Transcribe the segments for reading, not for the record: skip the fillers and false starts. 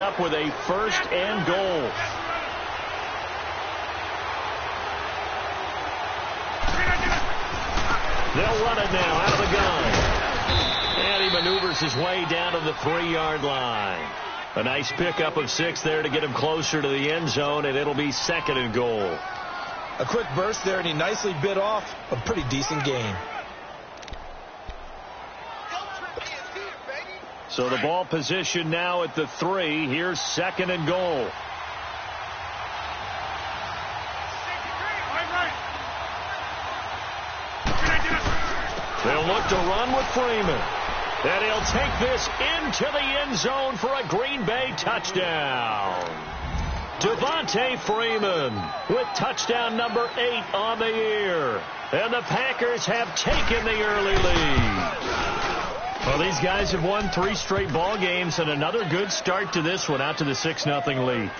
Up with a first and goal. They'll run it now out of the gun. And he maneuvers his way down to the 3-yard line. A nice pickup of 6 there to get him closer to the end zone, and it'll be 2nd and goal. A quick burst there, and he nicely bit off a pretty decent gain. So the ball position now at the 3. Here's 2nd and goal. They'll look to run with Freeman. And he'll take this into the end zone for a Green Bay touchdown. Devontae Freeman with touchdown number 8 on the year. And the Packers have taken the early lead. Well, these guys have won 3 straight ball games, and another good start to this one, out to the 6-0 lead.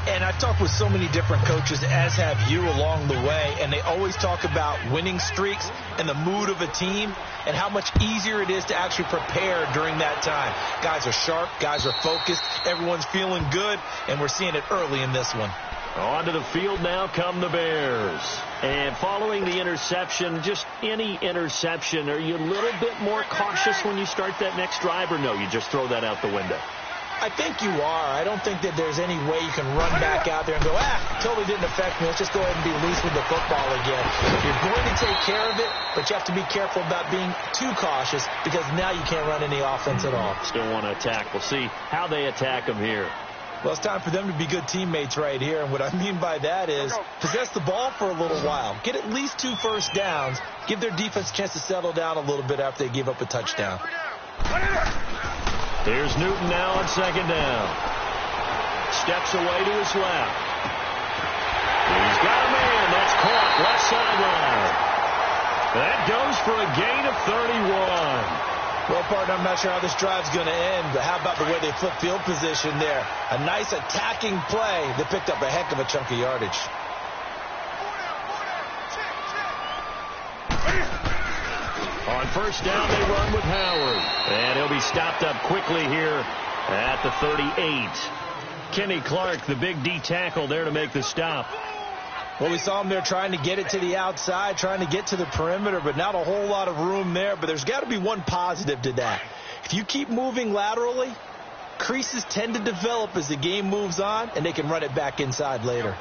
And I've talked with so many different coaches, as have you, along the way, and they always talk about winning streaks and the mood of a team and how much easier it is to actually prepare during that time. Guys are sharp, guys are focused, everyone's feeling good, and we're seeing it early in this one. Onto the field now come the Bears. And following the interception, just any interception, are you a little bit more cautious when you start that next drive, or no, you just throw that out the window? I think you are. I don't think that there's any way you can run back out there and go, totally didn't affect me. Let's just go ahead and be loose with the football again. You're going to take care of it, but you have to be careful about being too cautious because now you can't run any offense at all. Still want to attack. We'll see how they attack them here. Well, it's time for them to be good teammates right here. And what I mean by that is possess the ball for a little while. Get at least 2 first downs. Give their defense a chance to settle down a little bit after they give up a touchdown. Here's Newton now on 2nd down. Steps away to his left. He's got a man. That's caught. Left sideline. That goes for a gain of 31. Well, partner, I'm not sure how this drive's going to end, but how about the way they flip field position there? A nice attacking play that picked up a heck of a chunk of yardage. On 1st down, they run with Howard. And he'll be stopped up quickly here at the 38. Kenny Clark, the big D tackle there to make the stop. Well, we saw him there trying to get it to the outside, trying to get to the perimeter, but not a whole lot of room there. But there's got to be one positive to that. If you keep moving laterally, creases tend to develop as the game moves on, and they can run it back inside later.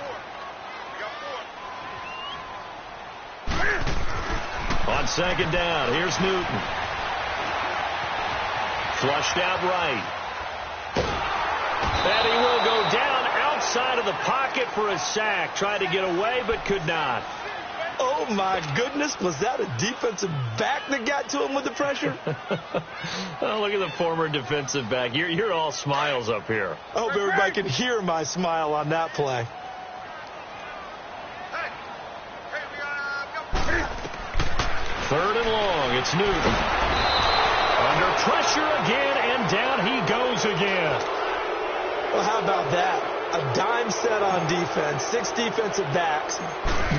On 2nd down, here's Newton. Flushed out right. And he will go down outside of the pocket for a sack. Tried to get away, but could not. Oh, my goodness. Was that a defensive back that got to him with the pressure? Oh, look at the former defensive back. You're all smiles up here. I hope everybody can hear my smile on that play. Third and long. It's Newton. Under pressure again, and down he goes again. Well, how about that? A dime set on defense, 6 defensive backs.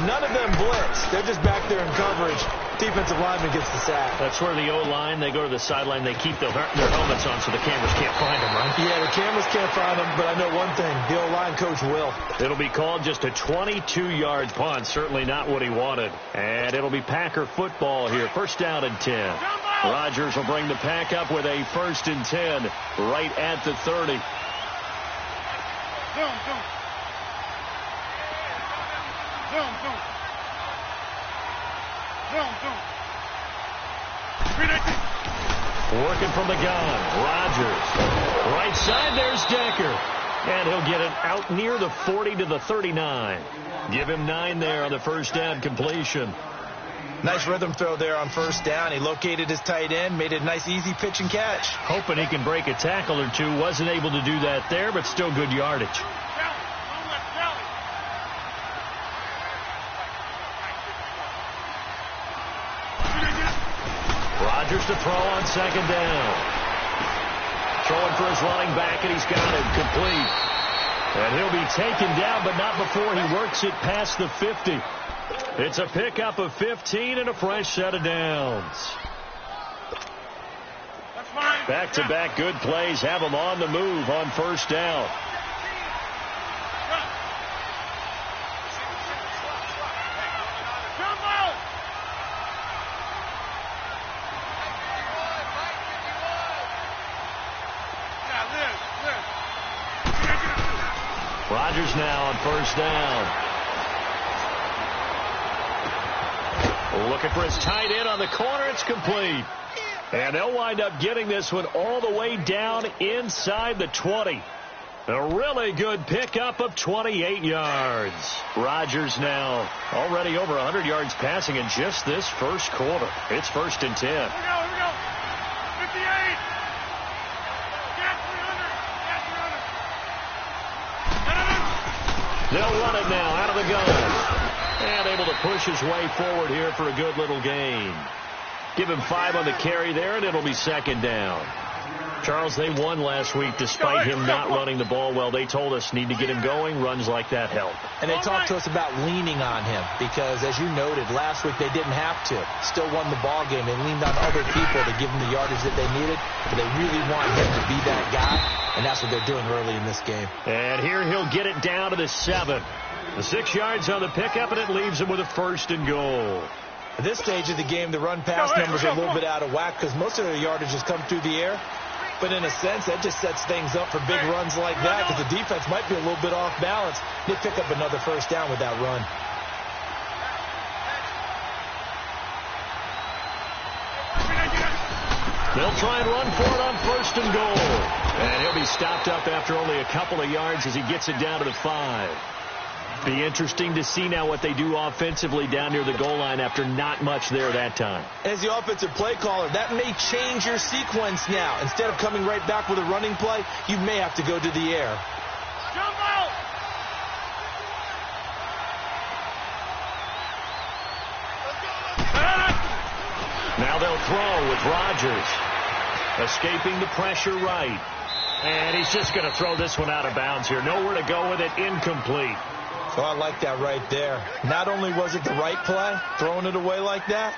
None of them blitz. They're just back there in coverage. Defensive lineman gets the sack. That's where the O-line, they go to the sideline, they keep their helmets on so the cameras can't find them, right? Yeah, the cameras can't find them, but I know one thing. The O-line coach will. It'll be called just a 22-yard punt. Certainly not what he wanted. And it'll be Packer football here. 1st down and 10. Rodgers will bring the Pack up with a 1st and 10 right at the 30. Working from the gun. Rodgers. Right side, there's Decker. And he'll get it out near the 40 to the 39. Give him 9 there on the 1st down completion. Nice rhythm throw there on 1st down. He located his tight end, made it a nice easy pitch and catch. Hoping he can break a tackle or two. Wasn't able to do that there, but still good yardage. Rodgers to throw on 2nd down. Throwing for his running back, and he's got it complete. And he'll be taken down, but not before he works it past the 50. It's a pickup of 15 and a fresh set of downs. Back-to-back good plays have them on the move on first down. Rodgers now on first down. Looking for his tight end on the corner. It's complete. And they'll wind up getting this one all the way down inside the 20. A really good pickup of 28 yards. Rodgers now already over 100 yards passing in just this first quarter. It's 1st and 10. Here we go. 58. They'll run it now out of the gun. And able to push his way forward here for a good little gain. Give him 5 on the carry there, and it'll be 2nd down. Charles, they won last week despite him not running the ball well. They told us need to get him going. Runs like that help. And they talked to us about leaning on him because, as you noted, last week they didn't have to. Still won the ball game. They leaned on other people to give them the yardage that they needed. But they really want him to be that guy, and that's what they're doing early in this game. And here he'll get it down to the 7. The 6 yards on the pickup, and it leaves him with a 1st and goal. At this stage of the game, the run-pass numbers are a little bit out of whack because most of their yardage has come through the air. But in a sense, that just sets things up for big runs like that because the defense might be a little bit off balance. They pick up another 1st down with that run. They'll try and run for it on 1st and goal. And he'll be stopped up after only a couple of yards as he gets it down to the 5. Be interesting to see now what they do offensively down near the goal line after not much there that time. As the offensive play caller, that may change your sequence now. Instead of coming right back with a running play, you may have to go to the air. Jump out! Now they'll throw with Rodgers. Escaping the pressure right. And he's just going to throw this one out of bounds here. Nowhere to go with it. Incomplete. Oh, I like that right there. Not only was it the right play, throwing it away like that,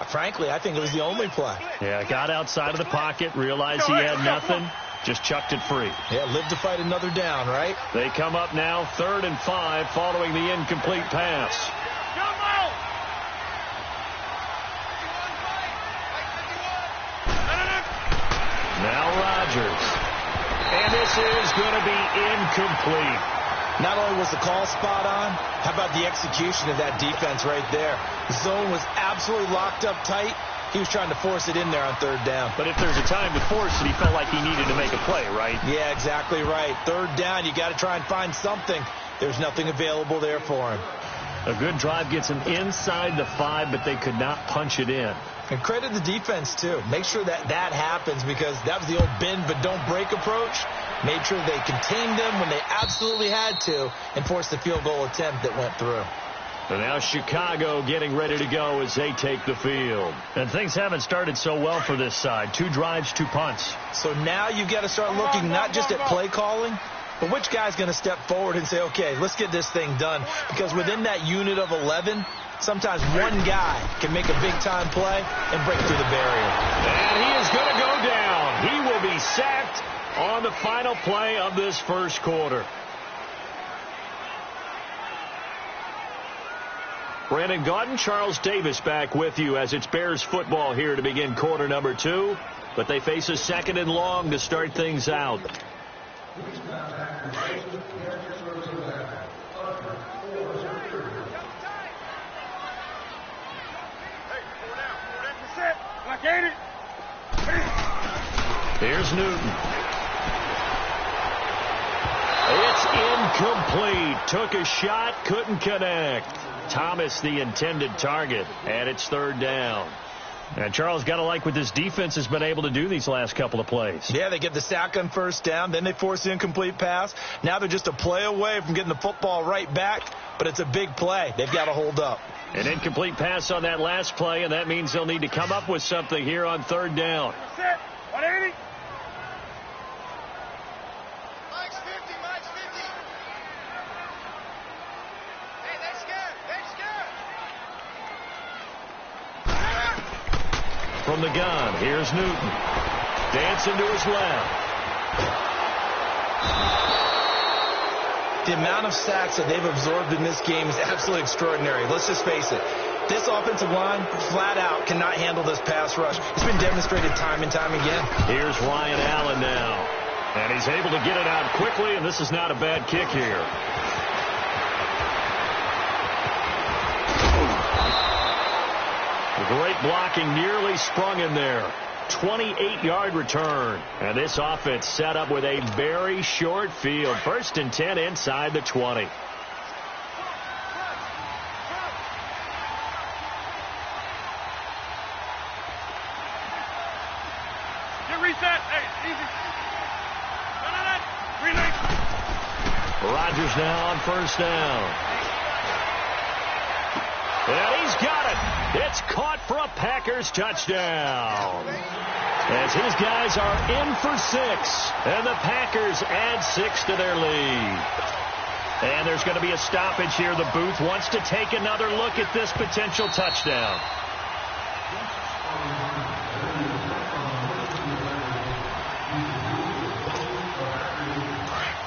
frankly, I think it was the only play. Yeah, got outside of the pocket, realized he had nothing, just chucked it free. Yeah, live to fight another down, right? They come up now 3rd and 5 following the incomplete pass. Now Rodgers. And this is going to be incomplete. Not only was the call spot on, how about the execution of that defense right there? The zone was absolutely locked up tight. He was trying to force it in there on 3rd down. But if there's a time to force it, he felt like he needed to make a play, right? Yeah, exactly right. 3rd down, you got to try and find something. There's nothing available there for him. A good drive gets him inside the 5, but they could not punch it in. And credit the defense, too. Make sure that happens because that was the old bend but don't break approach. Made sure they contained them when they absolutely had to and forced the field goal attempt that went through. And now Chicago getting ready to go as they take the field. And things haven't started so well for this side. 2 drives, 2 punts. So now you've got to start looking not just at play calling, but which guy's going to step forward and say, okay, let's get this thing done. Because within that unit of 11, sometimes one guy can make a big-time play and break through the barrier. And he is going to go down. He will be sacked on the final play of this first quarter. Brandon Gaudin, Charles Davis back with you as it's Bears football here to begin quarter number 2. But they face a 2nd and long to start things out. Here's Newton. It's incomplete. Took a shot, couldn't connect. Thomas the intended target, and it's 3rd down. And Charles, got to like what this defense has been able to do these last couple of plays. Yeah, they get the sack on 1st down, then they force the incomplete pass. Now they're just a play away from getting the football right back, but it's a big play. They've got to hold up. An incomplete pass on that last play, and that means they'll need to come up with something here on 3rd down. 180. From the gun, here's Newton. dancing to his left. The amount of sacks that they've absorbed in this game is absolutely extraordinary. Let's just face it. This offensive line, flat out, cannot handle this pass rush. It's been demonstrated time and time again. Here's Ryan Allen now. And he's able to get it out quickly, and this is not a bad kick here. Great blocking, nearly sprung in there. 28-yard return. And this offense set up with a very short field. 1st and 10 inside the 20. Get reset. Hey, easy. Relay. Rodgers now on 1st down. And he's got it. It's caught for a Packers touchdown. As his guys are in for 6. And the Packers add 6 to their lead. And there's going to be a stoppage here. The booth wants to take another look at this potential touchdown.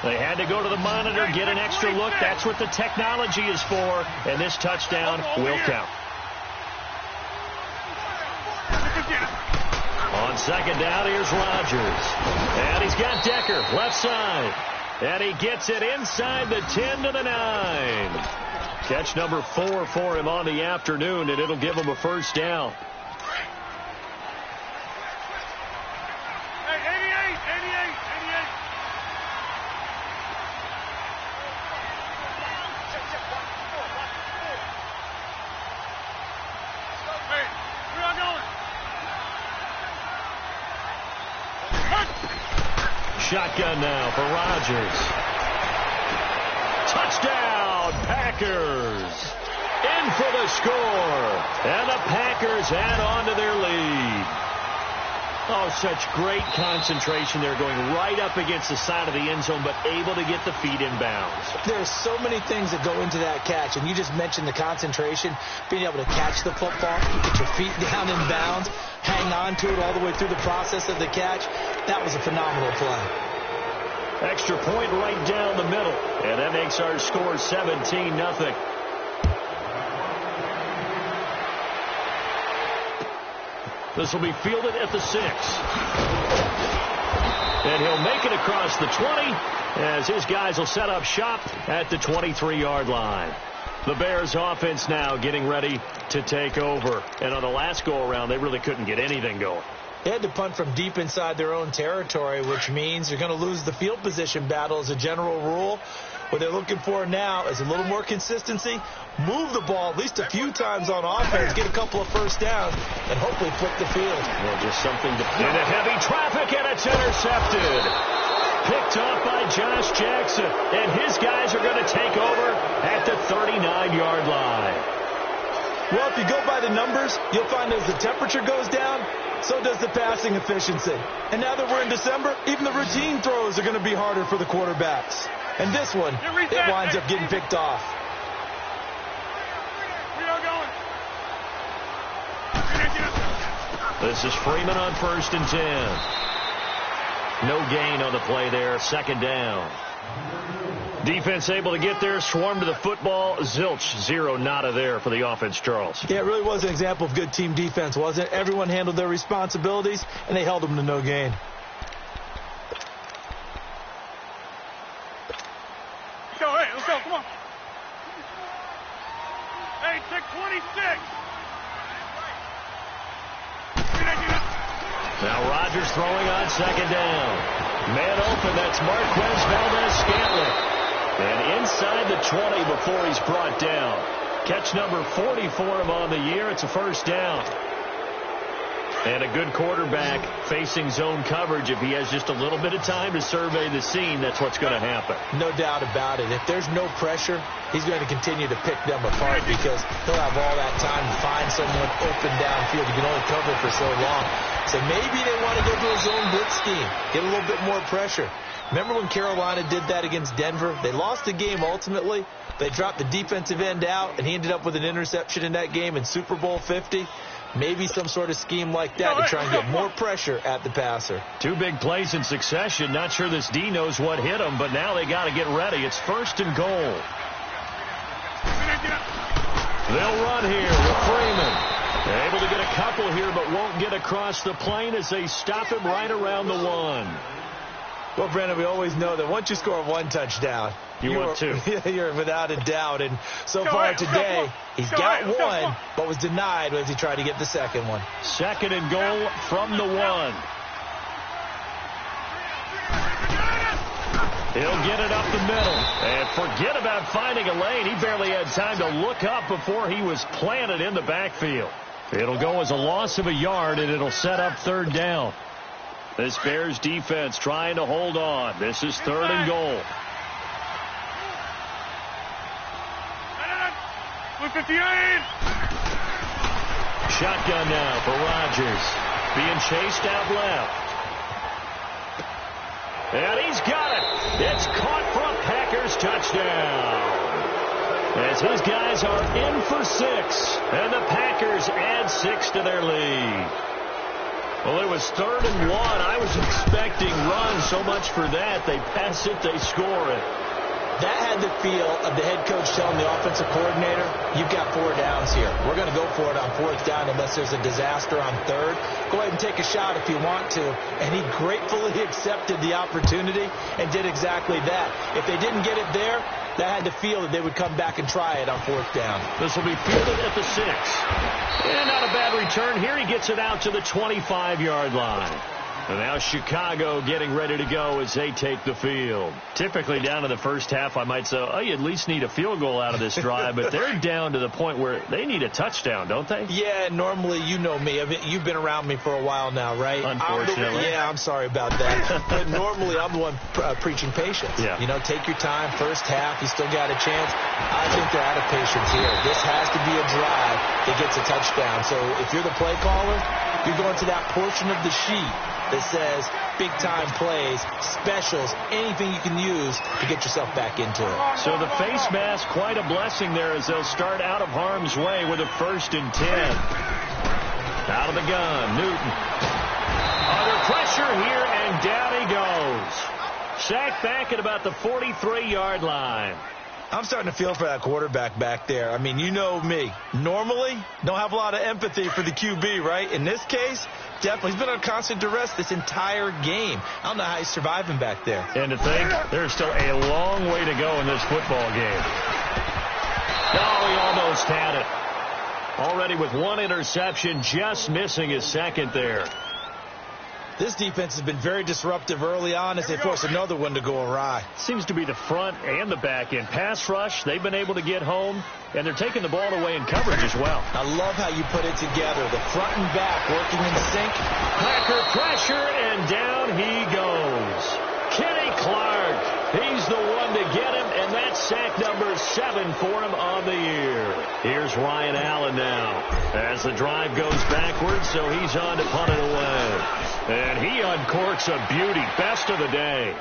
They had to go to the monitor, get an extra look. That's what the technology is for. And this touchdown will count. On 2nd down, here's Rodgers. And he's got Decker, left side. And he gets it inside the 10 to the 9. Catch number 4 for him on the afternoon, and it'll give him a 1st down. Shotgun now for Rodgers. Touchdown, Packers. In for the score. And the Packers add on to their lead. Oh, such great concentration. They're going right up against the side of the end zone, but able to get the feet inbounds. There's so many things that go into that catch, and you just mentioned the concentration, being able to catch the football, get your feet down in bounds, hang on to it all the way through the process of the catch. That was a phenomenal play. Extra point right down the middle, and that makes our score 17-0. This will be fielded at the 6. And he'll make it across the 20 as his guys will set up shop at the 23-yard line. The Bears offense now getting ready to take over. And on the last go-around, they really couldn't get anything going. They had to punt from deep inside their own territory, which means you're going to lose the field position battle as a general rule. What they're looking for now is a little more consistency, move the ball at least a few times on offense, get a couple of first downs, and hopefully flip the field. Well, just something to into heavy traffic, and it's intercepted. Picked off by Josh Jackson, and his guys are going to take over at the 39-yard line. Well, if you go by the numbers, you'll find as the temperature goes down, so does the passing efficiency. And now that we're in December, even the routine throws are going to be harder for the quarterbacks. And this one, it winds up getting picked off. This is Freeman on 1st and 10. No gain on the play there, 2nd down. Defense able to get there, swarm to the football. Zilch, 0 nada there for the offense, Charles. Yeah, it really was an example of good team defense, wasn't it? Everyone handled their responsibilities, and they held them to no gain. Let's go, come on. Hey, take 26. Now Rodgers throwing on 2nd down. Man open, that's Marquez Valdez-Scantling. And inside the 20 before he's brought down. Catch number 40 for him on the year. It's a 1st down. And a good quarterback facing zone coverage. If he has just a little bit of time to survey the scene, that's what's going to happen. No doubt about it. If there's no pressure, he's going to continue to pick them apart because he'll have all that time to find someone open downfield. You can only cover for so long. So maybe they want to go to a zone blitz scheme, get a little bit more pressure. Remember when Carolina did that against Denver? They lost the game ultimately. They dropped the defensive end out, and he ended up with an interception in that game in Super Bowl 50. Maybe some sort of scheme like that to try and get more pressure at the passer. 2 big plays in succession. Not sure this D knows what hit him, but now they got to get ready. It's 1st and goal. They'll run here with Freeman. They're able to get a couple here, but won't get across the plane as they stop him right around the 1. Well, Brandon, we always know that once you score 1 touchdown, you're 2. You're without a doubt. And so far today, he's got 1, but was denied as he tried to get the second one. 2nd and goal from the 1. He'll get it up the middle. And forget about finding a lane. He barely had time to look up before he was planted in the backfield. It'll go as a loss of a yard, and it'll set up 3rd down. This Bears defense trying to hold on. This is 3rd and goal. 58. Shotgun now for Rodgers. Being chased out left. And he's got it. It's caught for a Packers touchdown. As his guys are in for 6. And the Packers add 6 to their lead. Well, it was 3rd and 1. I was expecting runs, so much for that. They pass it, they score it. That had the feel of the head coach telling the offensive coordinator, you've got 4 downs here. We're going to go for it on 4th down unless there's a disaster on 3rd. Go ahead and take a shot if you want to. And he gratefully accepted the opportunity and did exactly that. If they didn't get it there, that had the feel that they would come back and try it on 4th down. This will be fielded at the 6. And not a bad return here. He gets it out to the 25-yard line. And now Chicago getting ready to go as they take the field. Typically down to the first half, I might say, oh, you at least need a field goal out of this drive. But they're down to the point where they need a touchdown, don't they? Yeah, normally, you know me. You've been around me for a while now, right? Unfortunately. I'm sorry about that. But normally, I'm the one preaching patience. Yeah. You know, take your time. First half, you still got a chance. I think they're out of patience here. This has to be a drive that gets a touchdown. So if you're the play caller, you're going to that portion of the sheet that says big-time plays, specials, anything you can use to get yourself back into it. So the face mask, quite a blessing there as they'll start out of harm's way with a 1st and 10. Out of the gun, Newton. Under pressure here, and down he goes. Sacked back at about the 43-yard line. I'm starting to feel for that quarterback back there. I mean, you know me. Normally, don't have a lot of empathy for the QB, right? In this case, definitely. He's been on constant duress this entire game. I don't know how he's surviving back there. And to think, there's still a long way to go in this football game. Oh, he almost had it. Already with 1 interception, just missing his 2nd there. This defense has been very disruptive early on as they force another one to go awry. Seems to be the front and the back end. Pass rush, they've been able to get home, and they're taking the ball away in coverage as well. I love how you put it together. The front and back working in sync. Packer pressure, and down he goes. Kenny Clark, he's the one to get him, and that's sack number 7 for him on the year. Here's Ryan Allen now as the drive goes backwards, so he's on to punt it away. And he uncorks a beauty, best of the day.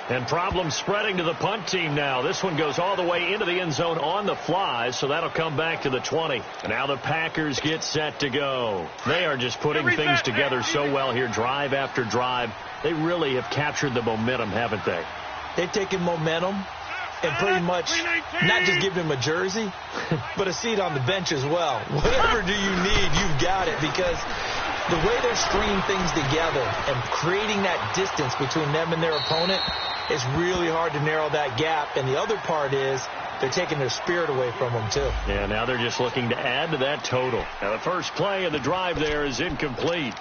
And problems spreading to the punt team now. This one goes all the way into the end zone on the fly, so that'll come back to the 20. And now the Packers get set to go. They are just putting things together so well here, drive after drive. They really have captured the momentum, haven't they? They've taken momentum and pretty much not just give him a jersey, but a seat on the bench as well. Whatever do you need, you've got it, because the way they're stringing things together and creating that distance between them and their opponent, it's really hard to narrow that gap. And the other part is they're taking their spirit away from them, too. Yeah, now they're just looking to add to that total. Now the first play of the drive there is incomplete.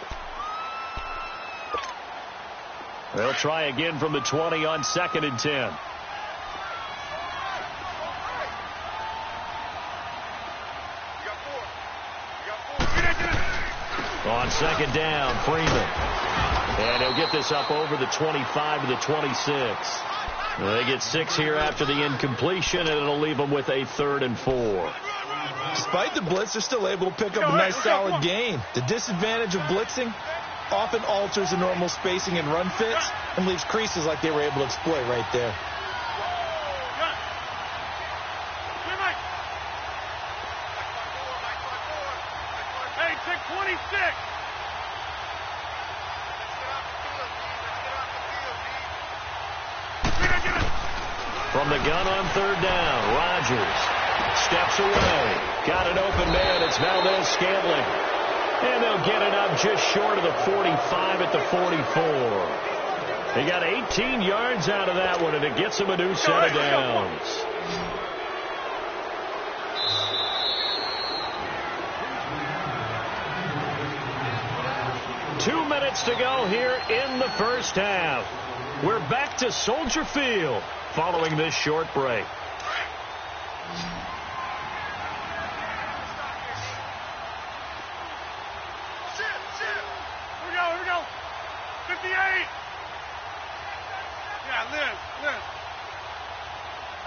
They'll try again from the 20 on 2nd and 10. On 2nd down, Freeman. And he'll get this up over the 25 to the 26. They get 6 here after the incompletion, and it'll leave them with a 3rd and 4. Despite the blitz, they're still able to pick up a nice, solid gain. The disadvantage of blitzing often alters the normal spacing and run fits and leaves creases like they were able to exploit right there. From the gun on third down, Rodgers steps away. Got an open man. It's Valdez-Scantling. And they'll get it up just short of the 45 at the 44. They got 18 yards out of that one, and it gets them a new set of downs. Two minutes to go here in the first half. We're back to Soldier Field following this short break. Here we go. 58. Yeah, live.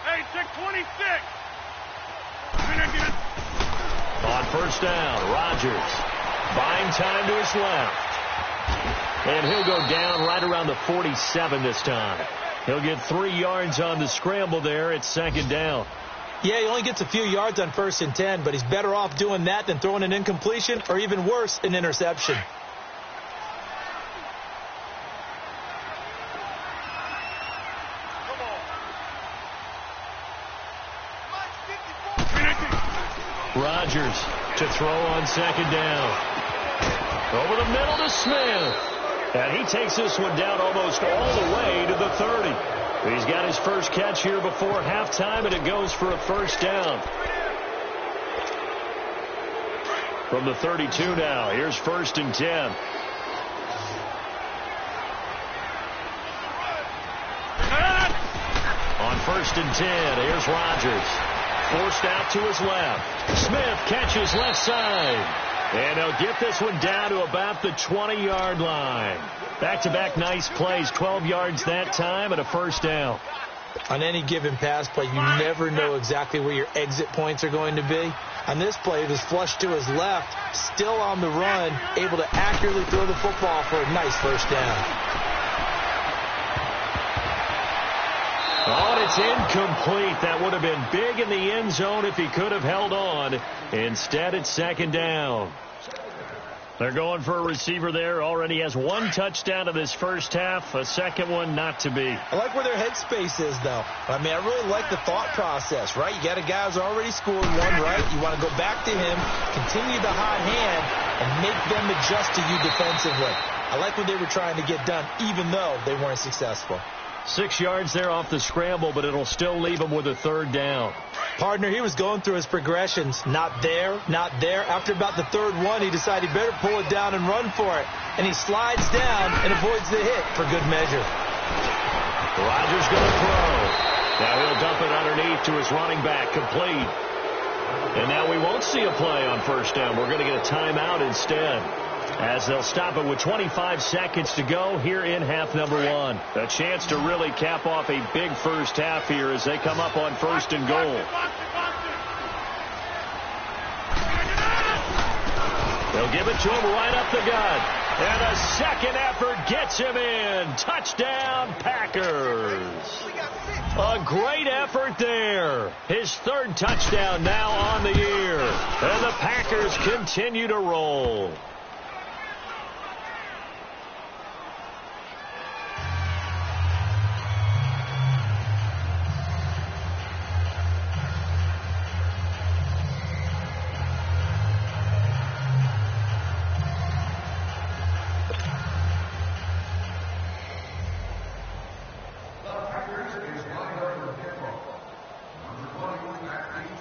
Hey, take 26. On first down, Rodgers buying time to his left. And he'll go down right around the 47 this time. He'll get 3 yards on the scramble there. It's second down. Yeah, he only gets a few yards on 1st and 10, but he's better off doing that than throwing an incompletion or even worse, an interception. Rodgers to throw on second down. Over the middle to Smith. And he takes this one down almost all the way to the 30. He's got his first catch here before halftime, and it goes for a first down. From the 32 now, here's 1st and 10. On 1st and 10, here's Rodgers. Forced out to his left. Smith catches left side. And he'll get this one down to about the 20-yard line. Back-to-back nice plays. 12 yards that time and a first down. On any given pass play, you never know exactly where your exit points are going to be. On this play, it was flushed to his left, still on the run, able to accurately throw the football for a nice first down. Oh, and it's incomplete. That would have been big in the end zone if he could have held on. Instead, it's second down. They're going for a receiver there. Already has 1 touchdown in this first half. A second one not to be. I like where their headspace is, though. I mean, I really like the thought process, right? You got a guy who's already scored one, right? You want to go back to him, continue the hot hand, and make them adjust to you defensively. I like what they were trying to get done, even though they weren't successful. 6 yards there off the scramble, but it'll still leave him with a third down. Partner, he was going through his progressions. Not there, not there. After about the third one, he decided he better pull it down and run for it. And he slides down and avoids the hit for good measure. Rodgers going to throw. Now he'll dump it underneath to his running back, complete. And now we won't see a play on first down. We're going to get a timeout instead, as they'll stop it with 25 seconds to go here in half number 1. A chance to really cap off a big first half here as they come up on 1st and goal. They'll give it to him right up the gut. And a second effort gets him in. Touchdown, Packers. A great effort there. His 3rd touchdown now on the year. And the Packers continue to roll.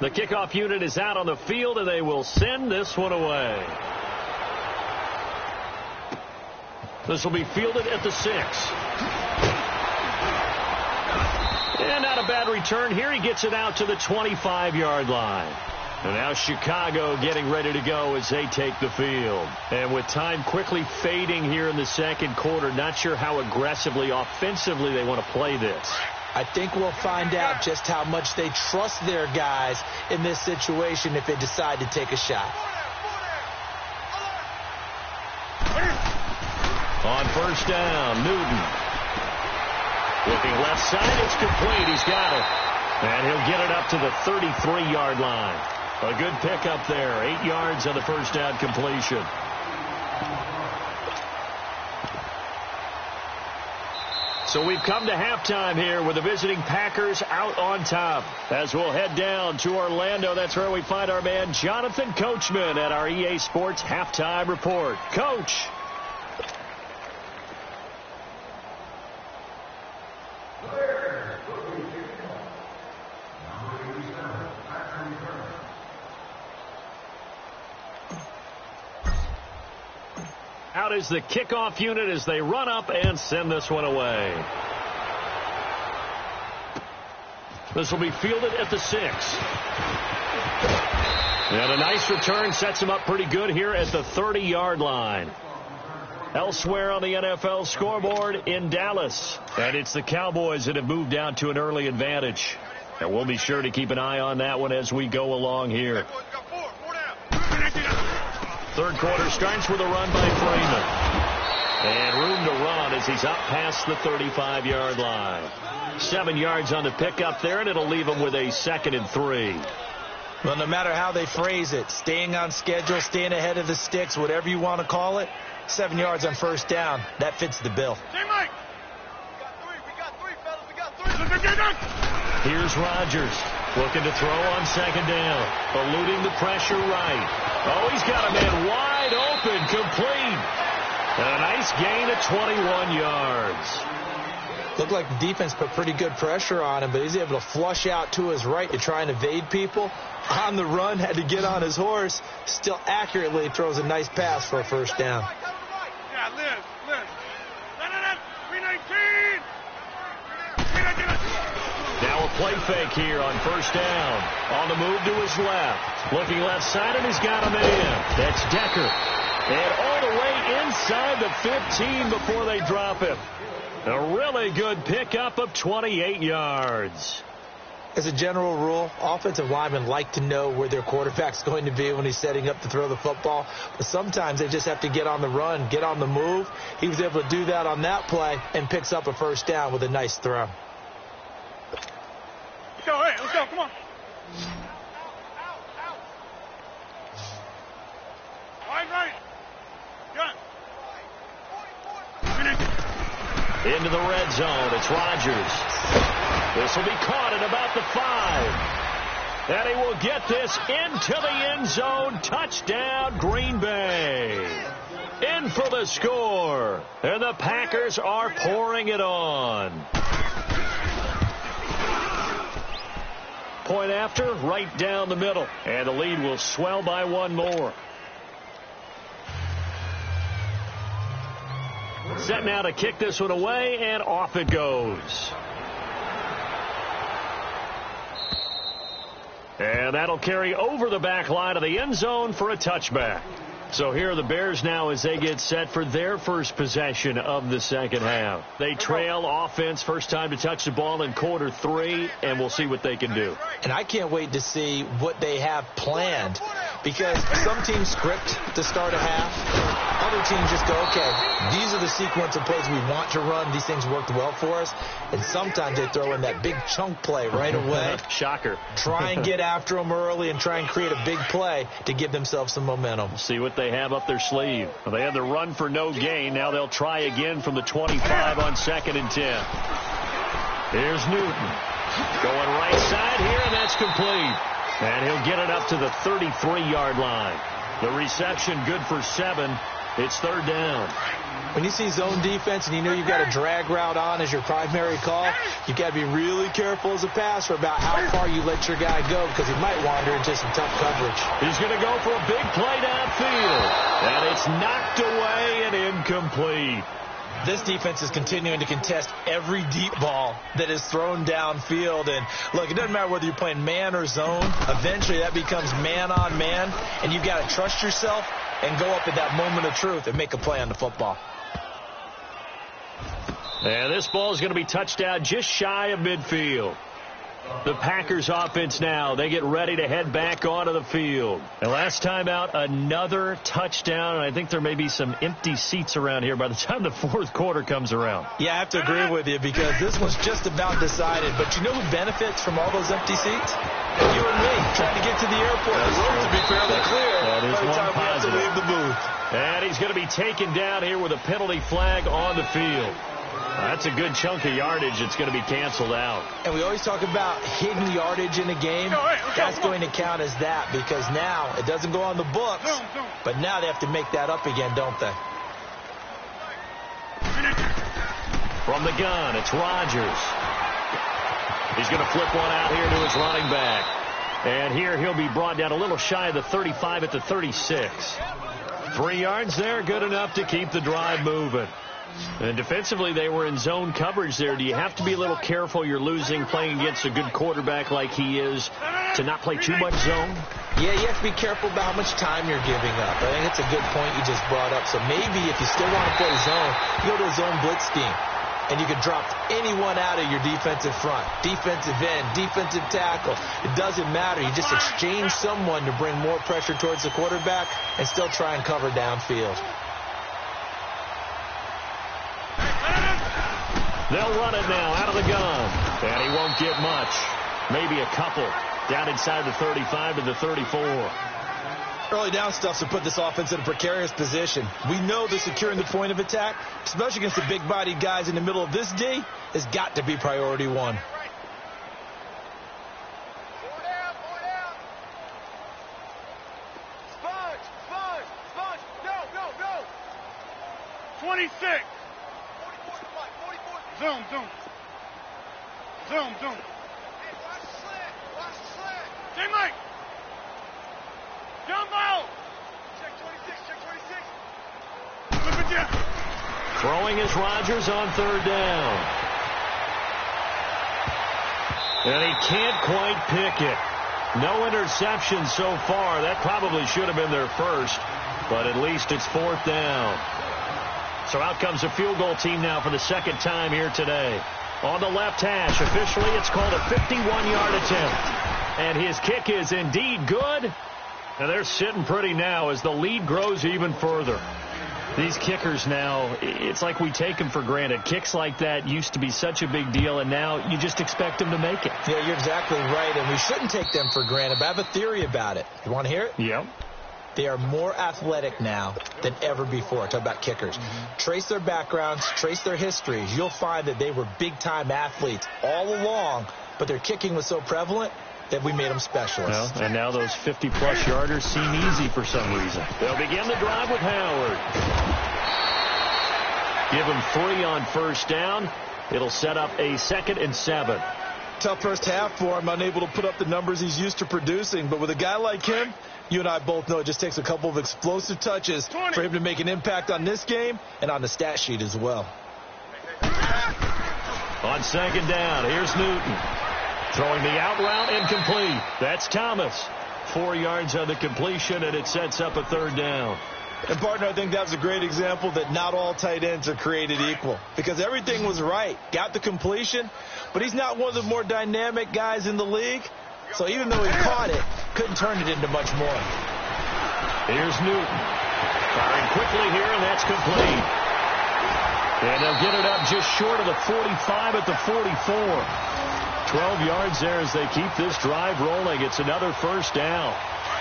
The kickoff unit is out on the field, and they will send this one away. This will be fielded at the 6. And not a bad return here. He gets it out to the 25-yard line. And now Chicago getting ready to go as they take the field. And with time quickly fading here in the second quarter, not sure how aggressively, offensively they want to play this. I think we'll find out just how much they trust their guys in this situation if they decide to take a shot. On first down, Newton. Looking left side, it's complete. He's got it. And he'll get it up to the 33-yard line. A good pickup there. 8 yards on the first down completion. So we've come to halftime here with the visiting Packers out on top. As we'll head down to Orlando, that's where we find our man Jonathan Coachman at our EA Sports Halftime Report. Coach. Out is the kickoff unit as they run up and send this one away. This will be fielded at the 6. And a nice return sets him up pretty good here at the 30-yard line. Elsewhere on the NFL scoreboard in Dallas. And it's the Cowboys that have moved down to an early advantage. And we'll be sure to keep an eye on that one as we go along here. Third quarter starts with a run by Freeman. And room to run as he's up past the 35-yard line. 7 yards on the pickup there, and it'll leave him with a 2nd and 3. Well, no matter how they phrase it, staying on schedule, staying ahead of the sticks, whatever you want to call it, 7 yards on first down, that fits the bill. Hey, Mike. We got three, fellas. We got three. Here's Rodgers looking to throw on 2nd down, eluding the pressure right. Oh, he's got a man wide open, complete. And a nice gain of 21 yards. Looked like the defense put pretty good pressure on him, but he's able to flush out to his right to try and evade people. On the run, had to get on his horse. Still accurately throws a nice pass for a first down. Yeah, Liz. 319. Now a play fake here on first down. On the move to his left. Looking left side, and he's got a man. That's Decker. And all the way inside the 15 before they drop him. A really good pickup of 28 yards. As a general rule, offensive linemen like to know where their quarterback's going to be when he's setting up to throw the football. But sometimes they just have to get on the run, get on the move. He was able to do that on that play and picks up a first down with a nice throw. Let's go, come on. Right. Gun. Into the red zone. It's Rodgers. This will be caught at about the 5. And he will get this into the end zone. Touchdown, Green Bay. In for the score. And the Packers are pouring it on. Point after, right down the middle. And the lead will swell by one more. Set now to kick this one away, and off it goes. And that'll carry over the back line of the end zone for a touchback. So here are the Bears now as they get set for their first possession of the second half. They trail offense, first time to touch the ball in quarter 3, and we'll see what they can do. And I can't wait to see what they have planned, because some teams script to start a half. Other teams just go, okay, these are the sequence of plays we want to run. These things worked well for us. And sometimes they throw in that big chunk play right away. Shocker. Try and get after them early and try and create a big play to give themselves some momentum. See what they have up their sleeve. Well, they had the run for no gain. Now they'll try again from the 25 on 2nd and 10. Here's Newton. Going right side here, and that's complete. And he'll get it up to the 33-yard line. The reception good for 7. It's 3rd down. When you see zone defense and you know you've got a drag route on as your primary call, you've got to be really careful as a passer about how far you let your guy go, because he might wander into some tough coverage. He's going to go for a big play downfield. And it's knocked away and incomplete. This defense is continuing to contest every deep ball that is thrown downfield. And, look, it doesn't matter whether you're playing man or zone. Eventually that becomes man on man, and you've got to trust yourself and go up at that moment of truth and make a play on the football. And this ball is going to be touched down just shy of midfield. The Packers offense now, they get ready to head back onto the field. And last time out, another touchdown. And I think there may be some empty seats around here by the time the 4th quarter comes around. Yeah, I have to agree with you, because this one's just about decided. But you know who benefits from all those empty seats? You and me, trying to get to the airport. The roads will be fairly clear by the time we have to leave the booth. And he's going to be taken down here with a penalty flag on the field. That's a good chunk of yardage. It's going to be canceled out. And we always talk about hidden yardage in a game. That's going to count as that because now it doesn't go on the books, but now they have to make that up again, don't they? From the gun, it's Rodgers. He's going to flip one out here to his running back. And here he'll be brought down a little shy of the 35 at the 36. 3 yards there, good enough to keep the drive moving. And defensively, they were in zone coverage there. Do you have to be a little careful you're losing playing against a good quarterback like he is to not play too much zone? Yeah, you have to be careful about how much time you're giving up. I think it's a good point you just brought up. So maybe if you still want to play zone, you go to a zone blitz scheme. And you can drop anyone out of your defensive front, defensive end, defensive tackle. It doesn't matter. You just exchange someone to bring more pressure towards the quarterback and still try and cover downfield. They'll run it now out of the gun. And he won't get much. Maybe a couple. Down inside the 35 to the 34. Early down stuff to put this offense in a precarious position. We know that securing the point of attack, especially against the big-bodied guys in the middle of this D, has got to be priority one. 4 down, 4 down. Sponge. Go. 26. 44, Mike, 44. Zoom. Hey, watch the slant. J. Mike. Jumbo. Check 26. Flip it down. Throwing is Rodgers on 3rd down. And he can't quite pick it. No interception so far. That probably should have been their first, but at least it's 4th down. So out comes a field goal team now for the second time here today. On the left hash, officially it's called a 51-yard attempt. And his kick is indeed good. And they're sitting pretty now as the lead grows even further. These kickers now, it's like we take them for granted. Kicks like that used to be such a big deal, and now you just expect them to make it. Yeah, you're exactly right, and we shouldn't take them for granted, but I have a theory about it. You want to hear it? Yep. They are more athletic now than ever before. Talk about kickers. Trace their backgrounds, trace their histories. You'll find that they were big-time athletes all along, but their kicking was so prevalent that we made them specialists. Well, and now those 50-plus yarders seem easy for some reason. They'll begin the drive with Howard. Give him 3 on 1st down. It'll set up a 2nd and 7. Tough first half for him, unable to put up the numbers he's used to producing. But with a guy like him, you and I both know it just takes a couple of explosive touches for him to make an impact on this game and on the stat sheet as well. On 2nd down, here's Newton. Throwing the out route, incomplete. That's Thomas. 4 yards on the completion, and it sets up a 3rd down. And, partner, I think that was a great example that not all tight ends are created equal. Because everything was right. Got the completion, but he's not one of the more dynamic guys in the league. So even though he caught it, couldn't turn it into much more. Here's Newton. Firing quickly here, and that's complete. And they'll get it up just short of the 45 at the 44. 12 yards there as they keep this drive rolling. It's another 1st down.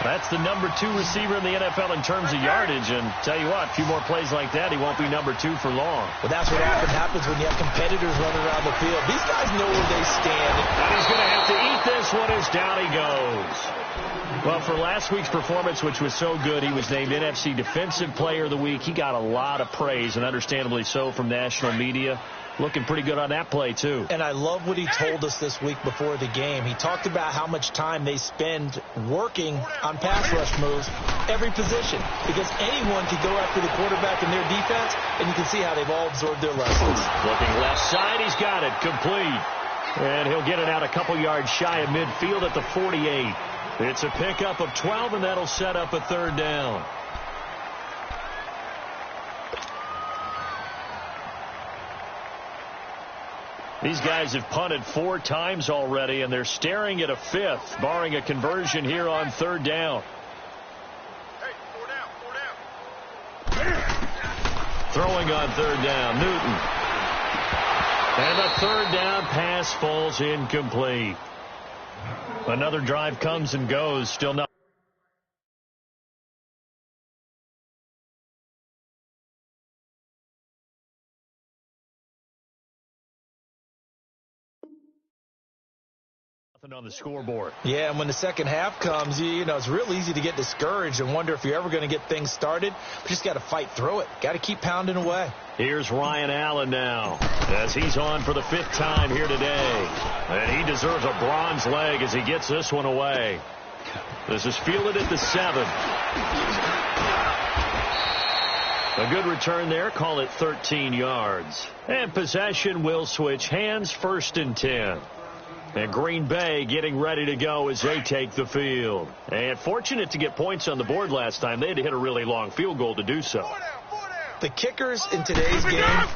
That's the number 2 receiver in the NFL in terms of yardage. And tell you what, a few more plays like that, he won't be number 2 for long. Well, that's what often happens when you have competitors running around the field. These guys know where they stand. And he's going to have to eat this one as down he goes. Well, for last week's performance, which was so good, he was named NFC Defensive Player of the Week. He got a lot of praise, and understandably so, from national media. Looking pretty good on that play, too. And I love what he told us this week before the game. He talked about how much time they spend working on pass rush moves, every position, because anyone could go after the quarterback in their defense, and you can see how they've all absorbed their lessons. Looking left side, he's got it, complete. And he'll get it out a couple yards shy of midfield at the 48. It's a pickup of 12, and that'll set up a 3rd down. These guys have punted 4 times already, and they're staring at a 5th, barring a conversion here on 3rd down. Hey, 4 down. Throwing on 3rd down, Newton. And the 3rd down pass falls incomplete. Another drive comes and goes, still not. Nothing on the scoreboard. Yeah, and when the second half comes, you know, it's real easy to get discouraged and wonder if you're ever going to get things started. But just got to fight through it. Got to keep pounding away. Here's Ryan Allen now as he's on for the 5th time here today. And he deserves a bronze leg as he gets this one away. This is fielded at the 7. A good return there. Call it 13 yards. And possession will switch hands. 1st and 10. And Green Bay getting ready to go as they take the field. And fortunate to get points on the board last time. They had to hit a really long field goal to do so. The kickers in today's game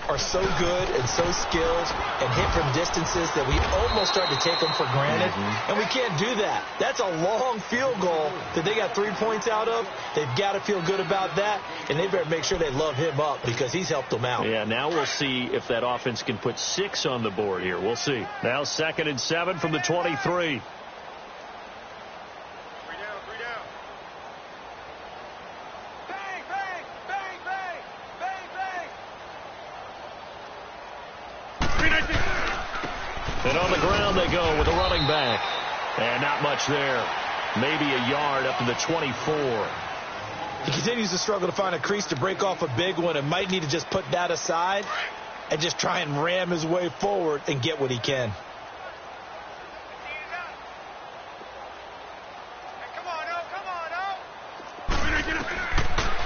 are so good and so skilled and hit from distances that we almost start to take them for granted. And we can't do that. That's a long field goal that they got 3 points out of. They've got to feel good about that, and they better make sure they love him up because he's helped them out. Yeah, now we'll see if that offense can put 6 on the board here. We'll see. Now 2nd and 7 from the 23. And on the ground they go with a running back. And not much there. Maybe a yard up to the 24. He continues to struggle to find a crease to break off a big one and might need to just put that aside and just try and ram his way forward and get what he can.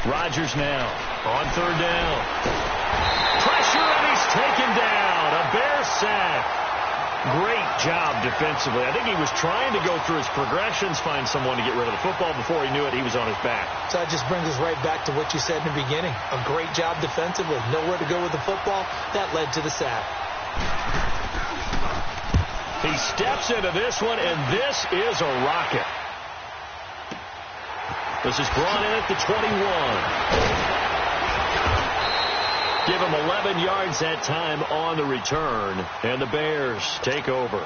Rodgers now on 3rd down. Pressure and he's taken down. A Bear sack. Great job defensively. I think he was trying to go through his progressions, find someone to get rid of the football. Before he knew it, he was on his back. So that just brings us right back to what you said in the beginning. A great job defensively. Nowhere to go with the football. That led to the sack. He steps into this one, and this is a rocket. This is brought in at the 21. Give him 11 yards that time on the return. And the Bears take over.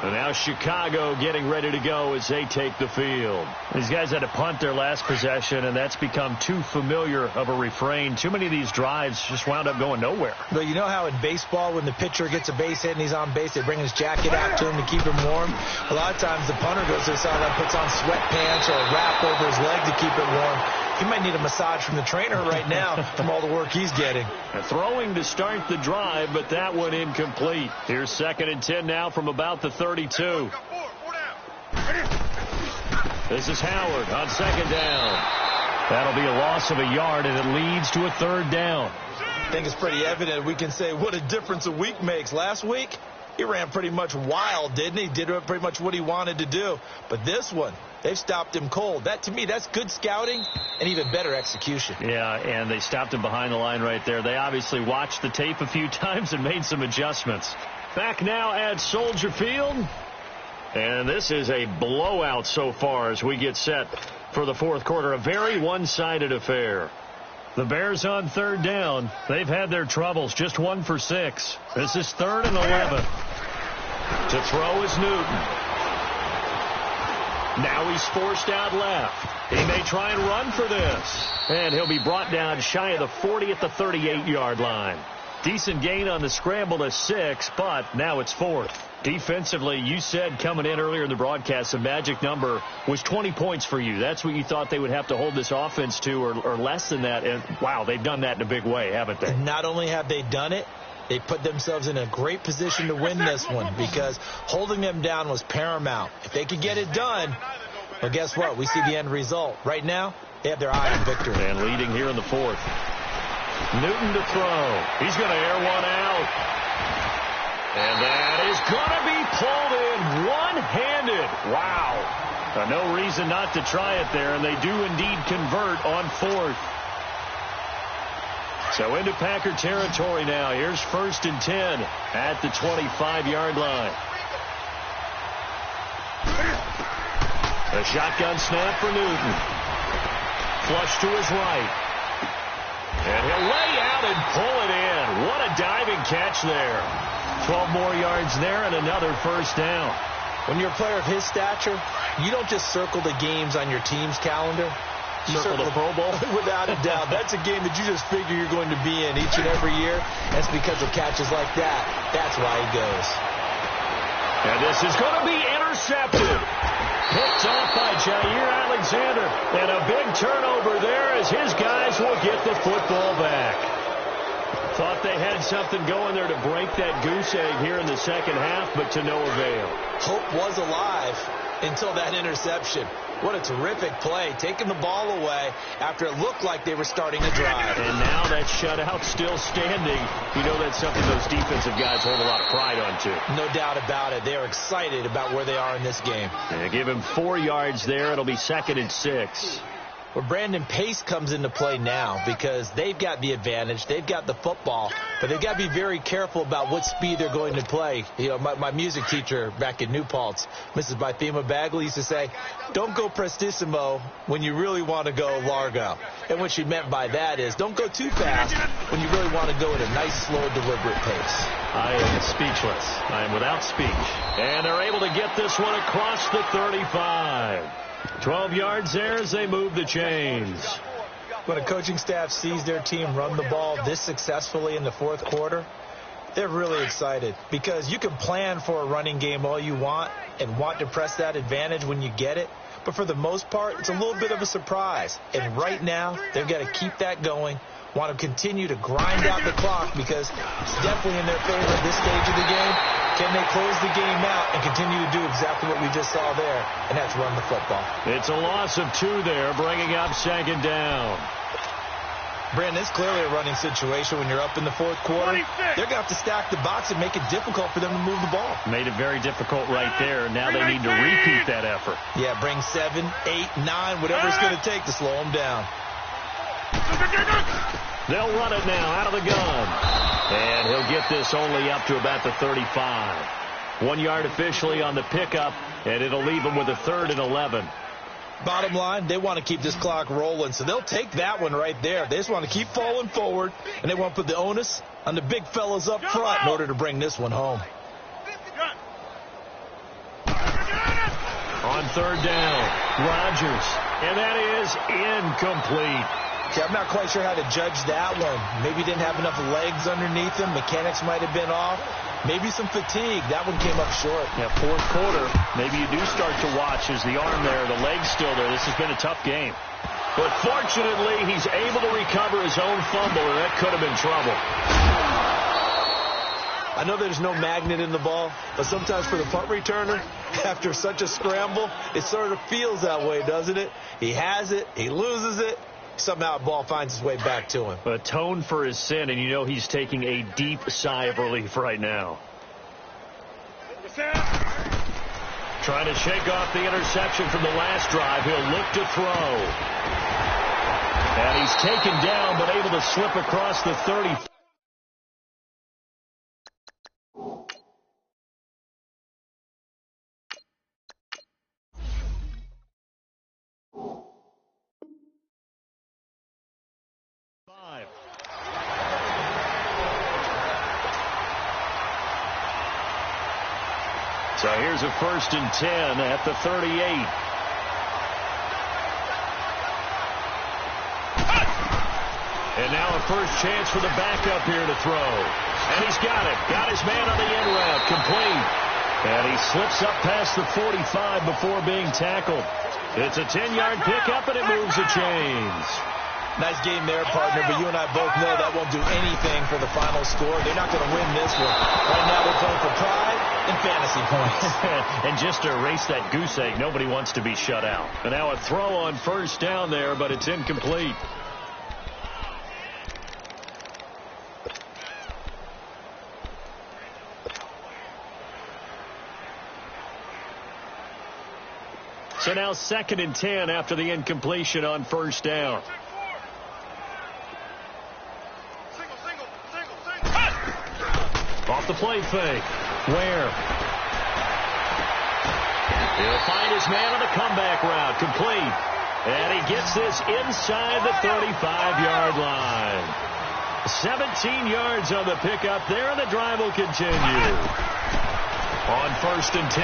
And now Chicago getting ready to go as they take the field. These guys had to punt their last possession, and that's become too familiar of a refrain. Too many of these drives just wound up going nowhere. But you know how in baseball when the pitcher gets a base hit and he's on base, they bring his jacket out to him to keep him warm? A lot of times the punter goes to the sideline, puts on sweatpants or a wrap over his leg to keep it warm. He might need a massage from the trainer right now from all the work he's getting. Throwing to start the drive, but that one incomplete. Here's 2nd and 10 now from about the 32. This is Howard on 2nd down. That'll be a loss of a yard, and it leads to a 3rd down. I think it's pretty evident. We can say what a difference a week makes. Last week, he ran pretty much wild, didn't he? Did pretty much what he wanted to do. But this one, they've stopped him cold. That, to me, that's good scouting and even better execution. Yeah, and they stopped him behind the line right there. They obviously watched the tape a few times and made some adjustments. Back now at Soldier Field. And this is a blowout so far as we get set for the 4th quarter. A very one-sided affair. The Bears on 3rd down. They've had their troubles. Just 1 for 6. This is 3rd and 11. To throw is Newton. Now he's forced out left. He may try and run for this. And he'll be brought down shy of the 40 at the 38-yard line. Decent gain on the scramble to 6, but now it's 4th. Defensively, you said coming in earlier in the broadcast, the magic number was 20 points for you. That's what you thought they would have to hold this offense to, or less than that. And, wow, they've done that in a big way, haven't they? And not only have they done it, they put themselves in a great position to win this one because holding them down was paramount. If they could get it done, well, guess what? We see the end result. Right now, they have their eye on victory. And leading here in the 4th. Newton to throw. He's going to air one out. And that is going to be pulled in one-handed. Wow. No reason not to try it there, and they do indeed convert on 4th. So into Packer territory now. Here's 1st and 10 at the 25-yard line. A shotgun snap for Newton. Flush to his right. And he'll lay out and pull it in. What a diving catch there. 12 more yards there and another 1st down. When you're a player of his stature, you don't just circle the games on your team's calendar. You circle the Pro Bowl? Without a doubt. That's a game that you just figure you're going to be in each and every year. That's because of catches like that. That's why he goes. And this is going to be intercepted. Picked off by Jair Alexander. And a big turnover there as his guys will get the football back. Thought they had something going there to break that goose egg here in the second half, but to no avail. Hope was alive until that interception. What a terrific play, taking the ball away after it looked like they were starting a drive. And now that shutout still standing. You know that's something those defensive guys hold a lot of pride on, too. No doubt about it. They are excited about where they are in this game. And give him 4 yards there. It'll be 2nd and 6. Well, Brandon, pace comes into play now because they've got the advantage. They've got the football, but they've got to be very careful about what speed they're going to play. You know, my music teacher back in New Paltz, Mrs. Bythema Bagley, used to say, don't go prestissimo when you really want to go largo. And what she meant by that is don't go too fast when you really want to go at a nice, slow, deliberate pace. I am speechless. I am without speech. And they're able to get this one across the 35. 12 yards there as they move the chains. When a coaching staff sees their team run the ball this successfully in the fourth quarter, they're really excited because you can plan for a running game all you want and want to press that advantage when you get it. But for the most part, it's a little bit of a surprise. And right now, they've got to keep that going, want to continue to grind out the clock because it's definitely in their favor at this stage of the game. Can they close the game out and continue to do exactly what we just saw there, and that's run the football? It's a loss of 2 there, bringing up 2nd down. Brandon, it's clearly a running situation when you're up in the fourth quarter. 26. They're going to have to stack the box and make it difficult for them to move the ball. Made it very difficult right there. Now they need to repeat that effort. Yeah, bring 7, 8, 9, whatever it's going to take to slow them down. They'll run it now out of the gun. And he'll get this only up to about the 35. 1 yard officially on the pickup, and it'll leave him with a 3rd and 11. Bottom line, they want to keep this clock rolling, so they'll take that one right there. They just want to keep falling forward, and they want to put the onus on the big fellas up front in order to bring this one home. On 3rd down, Rodgers, and that is incomplete. See, I'm not quite sure how to judge that one. Maybe he didn't have enough legs underneath him. Mechanics might have been off. Maybe some fatigue. That one came up short. Yeah, fourth quarter, maybe you do start to watch as the arm there, the leg's still there. This has been a tough game. But fortunately, he's able to recover his own fumble, and that could have been trouble. I know there's no magnet in the ball, but sometimes for the punt returner, after such a scramble, it sort of feels that way, doesn't it? He has it, he loses it, somehow the ball finds its way back to him. Atone for his sin, and you know he's taking a deep sigh of relief right now. Trying to shake off the interception from the last drive. He'll look to throw. And he's taken down, but able to slip across the 30. So here's a 1st and 10 at the 38. And now a first chance for the backup here to throw. And he's got it. Got his man on the end route. Complete. And he slips up past the 45 before being tackled. It's a 10-yard pickup, and it moves the chains. Nice game there, partner, but you and I both know that won't do anything for the final score. They're not going to win this one. Right now they're playing for pride and fantasy points. And just to erase that goose egg, nobody wants to be shut out. And now a throw on 1st down there, but it's incomplete. So now 2nd and 10 after the incompletion on 1st down. Off the play fake. Where? He'll find his man on the comeback route. Complete. And he gets this inside the 35-yard line. 17 yards on the pickup there, and the drive will continue. On 1st and 10.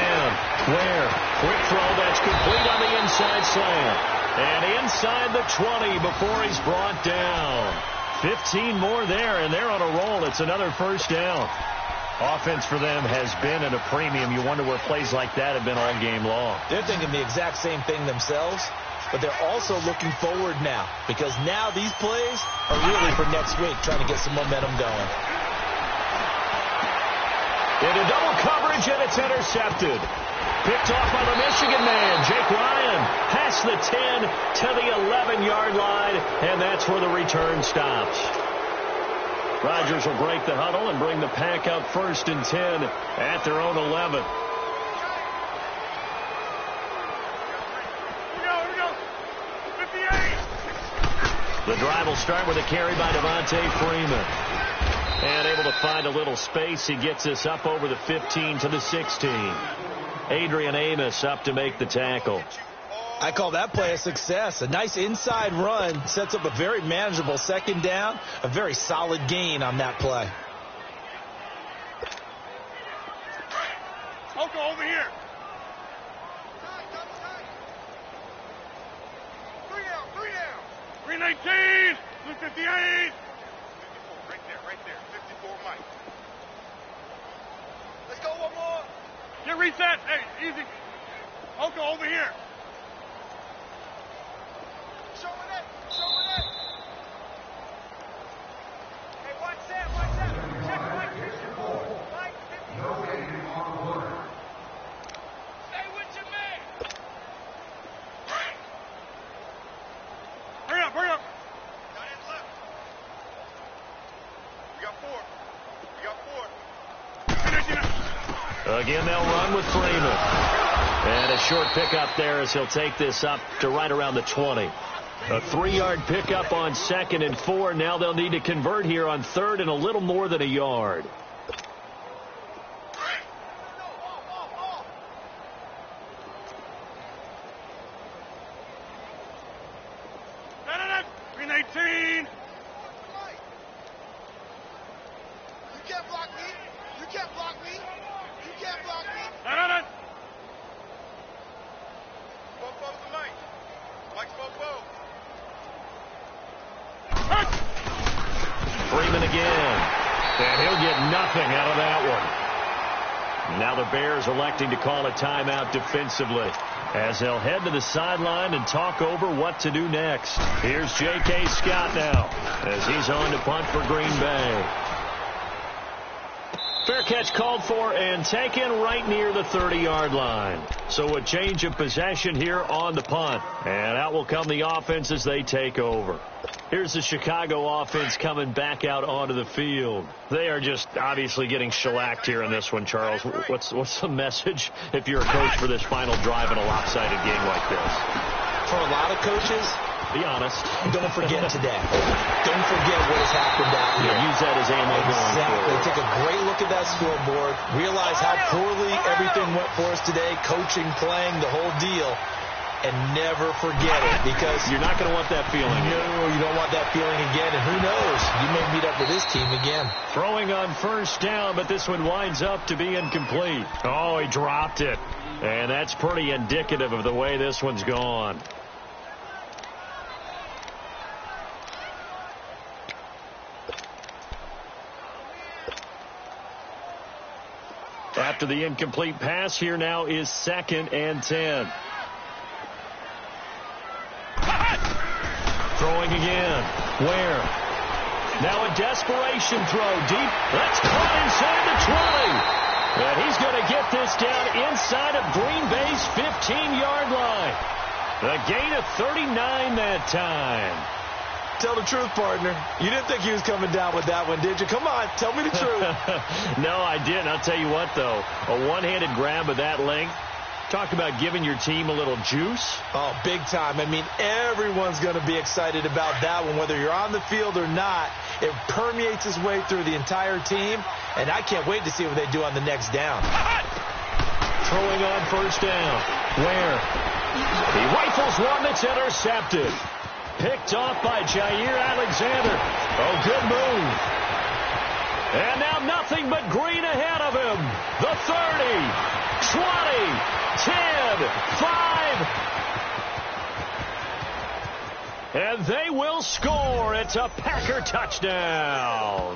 Where? Quick throw that's complete on the inside slant. And inside the 20 before he's brought down. 15 more there, and they're on a roll. It's another 1st down. Offense for them has been at a premium. You wonder where plays like that have been all game long. They're thinking the exact same thing themselves, but they're also looking forward now because now these plays are really for next week, trying to get some momentum going. Into double coverage, and it's intercepted. Picked off by the Michigan man, Jake Ryan, past the 10 to the 11-yard line, and that's where the return stops. Rodgers will break the huddle and bring the pack up 1st and 10 at their own 11. Here we go. 58. The drive will start with a carry by Devontae Freeman. And able to find a little space. He gets us up over the 15 to the 16. Adrian Amos up to make the tackle. I call that play a success. A nice inside run sets up a very manageable 2nd down. A very solid gain on that play. Oko, over here. 3 down. 319. 258. 54, right there. 54, Mike. Let's go one more. Get reset. Hey, easy. Oko, over here. Show it. Hey, watch that. Check Mike 54. Mike 54. Stay with your man. Hurry up. Got in left. We got 4. Again, they'll run with Freeman. And a short pickup there as he'll take this up to right around the 20. A 3-yard pickup on 2nd and 4. Now they'll need to convert here on 3rd and a little more than a yard. Freeman again. And he'll get nothing out of that one. Now the Bears electing to call a timeout defensively as they'll head to the sideline and talk over what to do next. Here's J.K. Scott now as he's on to punt for Green Bay. Fair catch called for and taken right near the 30-yard line. So a change of possession here on the punt. And out will come the offense as they take over. Here's the Chicago offense coming back out onto the field. They are just obviously getting shellacked here in this one, Charles. What's the message if you're a coach for this final drive in a lopsided game like this? For a lot of coaches, be honest. Don't forget today. Don't forget what has happened out here. Use that as ammo going forward. Take a great look at that scoreboard. Realize how poorly everything went for us today. Coaching, playing, the whole deal. And never forget it, because you're not going to want that feeling. No, you don't want that feeling again. And who knows? You may meet up with this team again. Throwing on 1st down, but this one winds up to be incomplete. Oh, he dropped it. And that's pretty indicative of the way this one's gone. After the incomplete pass, here now is 2nd and 10. Throwing again. Where? Now a desperation throw deep. That's caught inside the 20. And he's going to get this down inside of Green Bay's 15-yard line. A gain of 39 that time. Tell the truth, partner. You didn't think he was coming down with that one, did you? Come on, tell me the truth. No, I didn't. I'll tell you what, though. A one-handed grab of that length. Talk about giving your team a little juice. Oh, big time. I mean, everyone's going to be excited about that one, whether you're on the field or not. It permeates its way through the entire team, and I can't wait to see what they do on the next down. Throwing on 1st down. Where? He rifles one that's intercepted. Picked off by Jair Alexander. Oh, good move. And now nothing but green ahead of him. The 30. 20, 10, 5. And they will score. It's a Packer touchdown.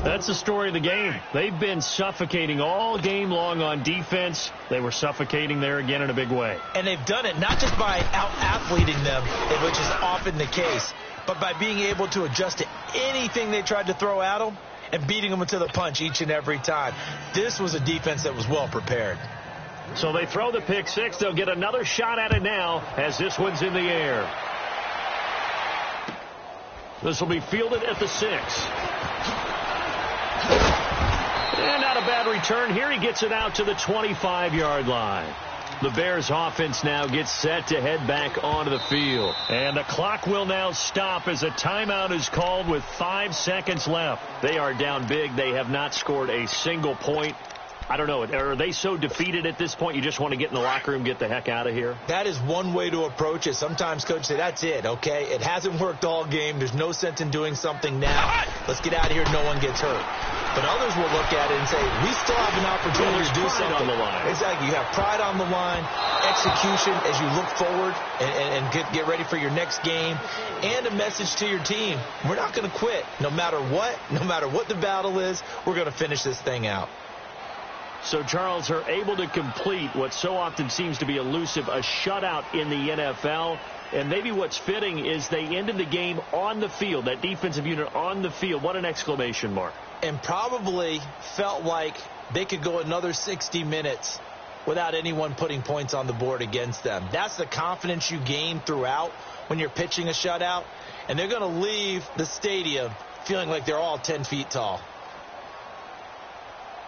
That's the story of the game. They've been suffocating all game long on defense. They were suffocating there again in a big way. And they've done it not just by out-athleting them, which is often the case, but by being able to adjust to anything they tried to throw at them and beating them to the punch each and every time. This was a defense that was well prepared. So they throw the pick six. They'll get another shot at it now as this one's in the air. This will be fielded at the 6. And not a bad return. Here he gets it out to the 25-yard line. The Bears offense now gets set to head back onto the field. And the clock will now stop as a timeout is called with 5 seconds left. They are down big. They have not scored a single point. I don't know. Are they so defeated at this point you just want to get in the locker room, get the heck out of here? That is one way to approach it. Sometimes coaches say, that's it, okay? It hasn't worked all game. There's no sense in doing something now. Let's get out of here. No one gets hurt. But others will look at it and say, we still have an opportunity to do something. On the line. Exactly. You have pride on the line, execution as you look forward and get ready for your next game, and a message to your team. We're not going to quit. No matter what the battle is, we're going to finish this thing out. So, Charles, are able to complete what so often seems to be elusive, a shutout in the NFL. And maybe what's fitting is they ended the game on the field, that defensive unit on the field. What an exclamation mark. And probably felt like they could go another 60 minutes without anyone putting points on the board against them. That's the confidence you gain throughout when you're pitching a shutout. And they're going to leave the stadium feeling like they're all 10 feet tall.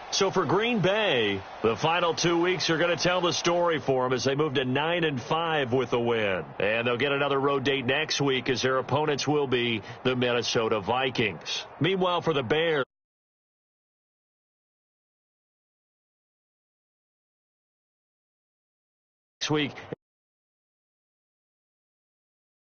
So for Green Bay, the final 2 weeks are going to tell the story for them as they move to 9-5 with a win. And they'll get another road date next week as their opponents will be the Minnesota Vikings. Meanwhile, for the Bears, next week